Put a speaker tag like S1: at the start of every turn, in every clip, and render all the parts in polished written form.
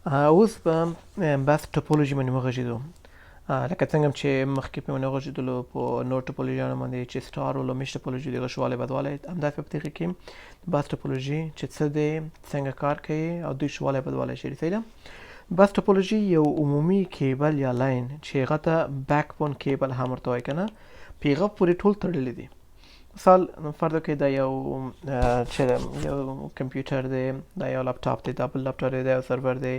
S1: اوس په بس ټوپولوژي باندې وغږېدو. لکه څنګه چې مخکې په باندې وغږېدلو په نور ټوپولوژیانو باندې چې سټار او لومیش ټوپولوژي دغه شوالی بدوالی همداسې په دغه کې بس ټوپولوژي چې څه دی څنګه کار کوي او دوی شوالی بدوالی شي صحیح ده. بس ټوپولوژي یو عمومي کیبل یا لاین چې هغه ته بیک بون کیبل هم ورته وایي که نه، په هغه پورې ټول تړلي دي. مثال فرض وکړئ دا یو چې یو کمپیوټر دی، دا یو لپټاپ دی، دا بل لپټاپ دی، دا یو سرور دی،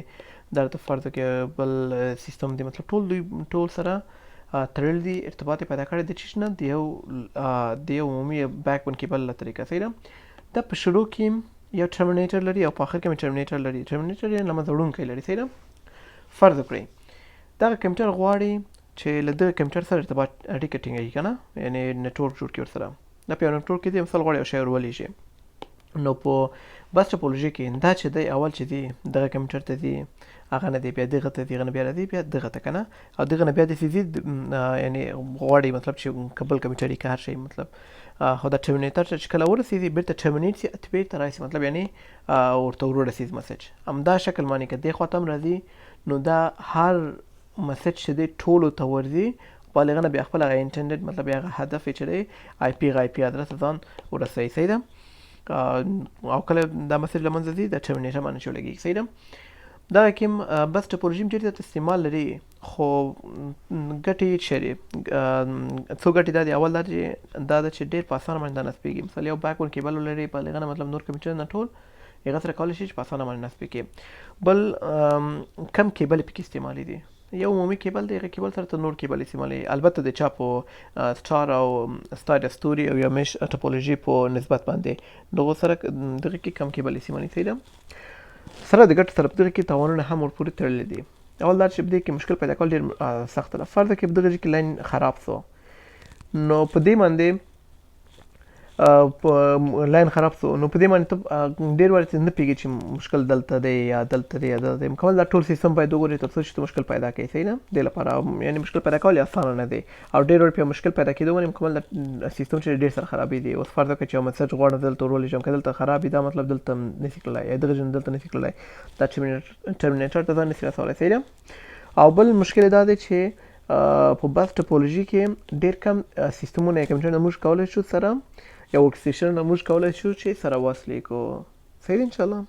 S1: دا ته فرض وکړئ بل سیستم دی، مطلب ټول دوی ټول سره تړلي دي، ارتباط یې پیدا کړی دی چې نه د یو عمومي بیک بون کیبل له طریقه صحیح ده. دا په شروع کې یو ټرمینیټر لري او په آخر کې هم ټرمینیټر لري. ټرمینیټر یې له منځه وړونکی لري صحیح ده. فرض وکړئ دغه کمپیوټر غواړي چې له دغه کمپیوټر سره ارتباط اړیکه ټینګوي که نه، یعنې نیټورک جوړ کړي ورسره. دا په یو نیټورک کې دی، مثال غواړي یو شی ورولېږي. نو په بس ټوپولوژي کې دا چې دی اول چې دی دغه کمپیوټر ته ځي، هغه نه دی بیا دغه ته ځي، هغه نه بیا راځي بیا دغه ته که نه، او دغه نه بیا داسې ځي یعنې غواړي مطلب چې که بل کمپیوټر یې که هر شی مطلب خو دا ټرمینیټر ته چې کله ورسېږي بېرته ټرمینیټ شي بېرته راشي، مطلب یعنې ورته ورسېږي مسج همدا شکل باندې که دې خوا ته هم راځي نو دا هر مسج چې دی ټولو ته ورځي، په هغه نه بیا خپل هغه انټنډډ مطلب هغه هدف یې چې دی آی پي هغه آی پي ادرس ځان ورسوي صحیح ده. او کله دا مسج له منځه ځي دا ټرمینیټر باندې چولېږي صحیح ده. دغه کې بس ټوپولوژي هم ډېر زیات استعمال لري، خو ګټې یې څه دي؟ څو ګټې دا دي، اول دا چې ډېر په اسانه باندې دا نصبېږي. مثال یو بیک بون کیبل ولري، په هغه نه مطلب نور کمپیوټر نه ټول هغه سره کولی شي چې په اسانه باندې نصب کړي. بل کم کیبل یې پکې استعمالي دي. یو عمومي کیبل دی، هغه کیبل سره ته نور کیبل استعمالوي، البته د چا په سټار او سټار ستوري او یا میش ټوپولوژي په نسبت باندې دغو سره دغه کې کم کیبل استعمالي صحیح ده. سره د ګټو سره په دغه کې تاوانونه هم ورپورې تړلي دي. اول دا چې په دې کې مشکل پیدا کول ډېر سخته ده. فرض کړئ په دغه کې لاین خراب سو، نو په دې باندې لاین خراب سو، نو په دې باندې ته ډېر وارې نه پوهېږي چې مشکل دلته دی یا دلته دی یا دلته دی. مکمل دا ټول سیستم باید وګورې تر څو چې ته مشکل پیدا کوې صحیح ده. دې لپاره یعنې مشکل پیدا کول یې اسانه نه دی او ډېر وارې په مشکل پیدا کېدو باندې مکمل دا سیستم چې ډېر سره خرابېږي. اوس فرض وکړه چې یو مسج غواړم دلته ورولېږم، که دلته خراب وي دا مطلب دلته نشي تللی یا دغه ځای دلته نشي تللی، دا ټرمینیټر ته ځان نشي رسولی صحیح ده. او بل مشکل دا دی چې په بس ټوپولوژي کې ډېر کم سیستمونه یا کمپیوټرونه موږ کولی شو سره یا ورک سټیشنونه موږ کولی شو چې سره وصل یې کړو صحیح ده انشاءالله.